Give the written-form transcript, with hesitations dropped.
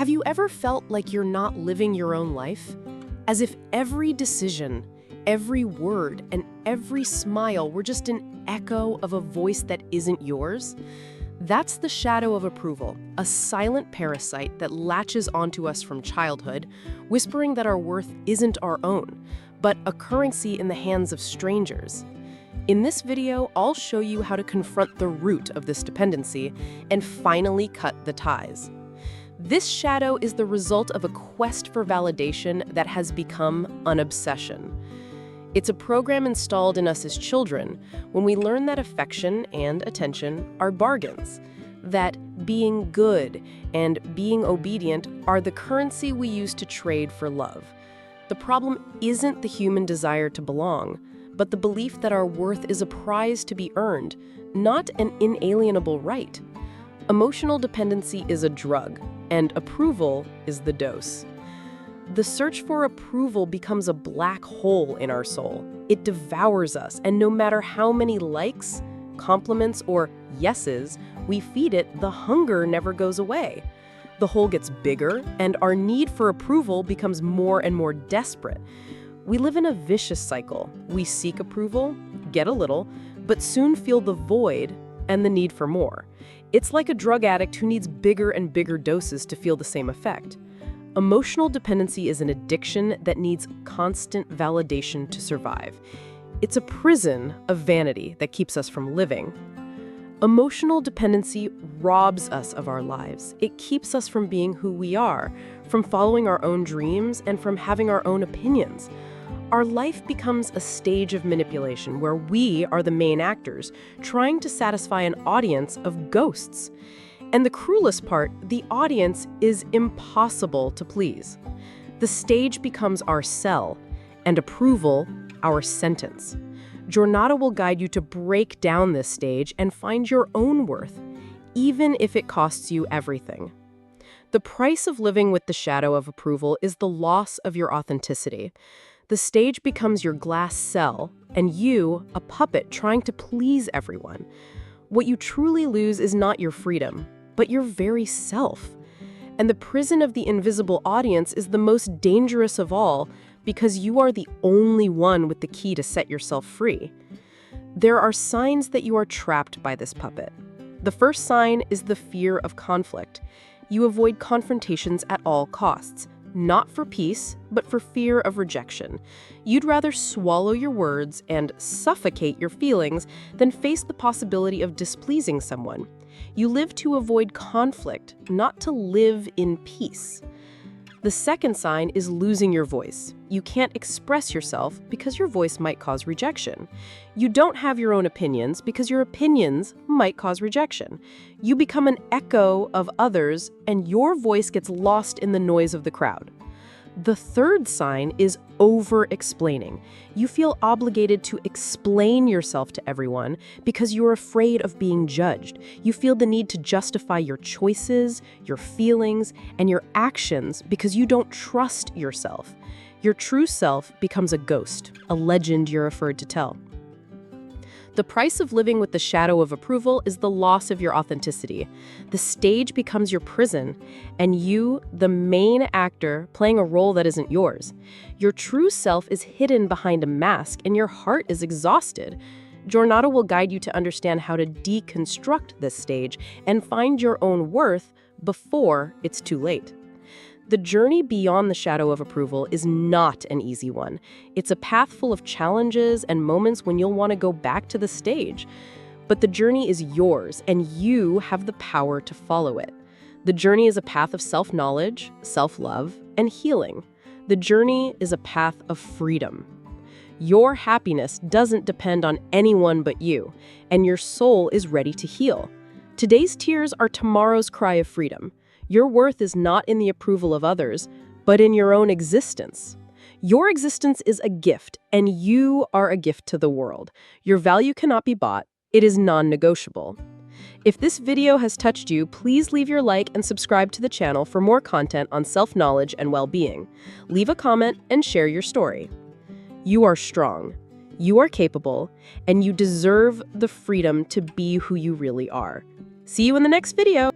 Have you ever felt like you're not living your own life? As if every decision, every word, and every smile were just an echo of a voice that isn't yours? That's the shadow of approval, a silent parasite that latches onto us from childhood, whispering that our worth isn't our own, but a currency in the hands of strangers. In this video, I'll show you how to confront the root of this dependency and finally cut the ties. This shadow is the result of a quest for validation that has become an obsession. It's a program installed in us as children when we learn that affection and attention are bargains, that being good and being obedient are the currency we use to trade for love. The problem isn't the human desire to belong, but the belief that our worth is a prize to be earned, not an inalienable right. Emotional dependency is a drug, and approval is the dose. The search for approval becomes a black hole in our soul. It devours us, and no matter how many likes, compliments, or yeses we feed it, the hunger never goes away. The hole gets bigger, and our need for approval becomes more and more desperate. We live in a vicious cycle. We seek approval, get a little, but soon feel the void and the need for more. It's like a drug addict who needs bigger and bigger doses to feel the same effect. Emotional dependency is an addiction that needs constant validation to survive. It's a prison of vanity that keeps us from living. Emotional dependency robs us of our lives. It keeps us from being who we are, from following our own dreams, and from having our own opinions. Our life becomes a stage of manipulation where we are the main actors, trying to satisfy an audience of ghosts. And the cruelest part, the audience is impossible to please. The stage becomes our cell, and approval, our sentence. Jornada will guide you to break down this stage and find your own worth, even if it costs you everything. The price of living with the shadow of approval is the loss of your authenticity. The stage becomes your glass cell, and you, a puppet trying to please everyone. What you truly lose is not your freedom, but your very self. And the prison of the invisible audience is the most dangerous of all because you are the only one with the key to set yourself free. There are signs that you are trapped by this puppet. The first sign is the fear of conflict. You avoid confrontations at all costs. Not for peace, but for fear of rejection. You'd rather swallow your words and suffocate your feelings than face the possibility of displeasing someone. You live to avoid conflict, not to live in peace. The second sign is losing your voice. You can't express yourself because your voice might cause rejection. You don't have your own opinions because your opinions might cause rejection. You become an echo of others, and your voice gets lost in the noise of the crowd. The third sign is over-explaining. You feel obligated to explain yourself to everyone because you're afraid of being judged. You feel the need to justify your choices, your feelings, and your actions because you don't trust yourself. Your true self becomes a ghost, a legend you're afraid to tell. The price of living with the shadow of approval is the loss of your authenticity. The stage becomes your prison, and you, the main actor, playing a role that isn't yours. Your true self is hidden behind a mask, and your heart is exhausted. Jornada will guide you to understand how to deconstruct this stage and find your own worth before it's too late. The journey beyond the shadow of approval is not an easy one. It's a path full of challenges and moments when you'll want to go back to the stage. But the journey is yours, and you have the power to follow it. The journey is a path of self-knowledge, self-love, and healing. The journey is a path of freedom. Your happiness doesn't depend on anyone but you, and your soul is ready to heal. Today's tears are tomorrow's cry of freedom. Your worth is not in the approval of others, but in your own existence. Your existence is a gift, and you are a gift to the world. Your value cannot be bought. It is non-negotiable. If this video has touched you, please leave your like and subscribe to the channel for more content on self-knowledge and well-being. Leave a comment and share your story. You are strong, you are capable, and you deserve the freedom to be who you really are. See you in the next video.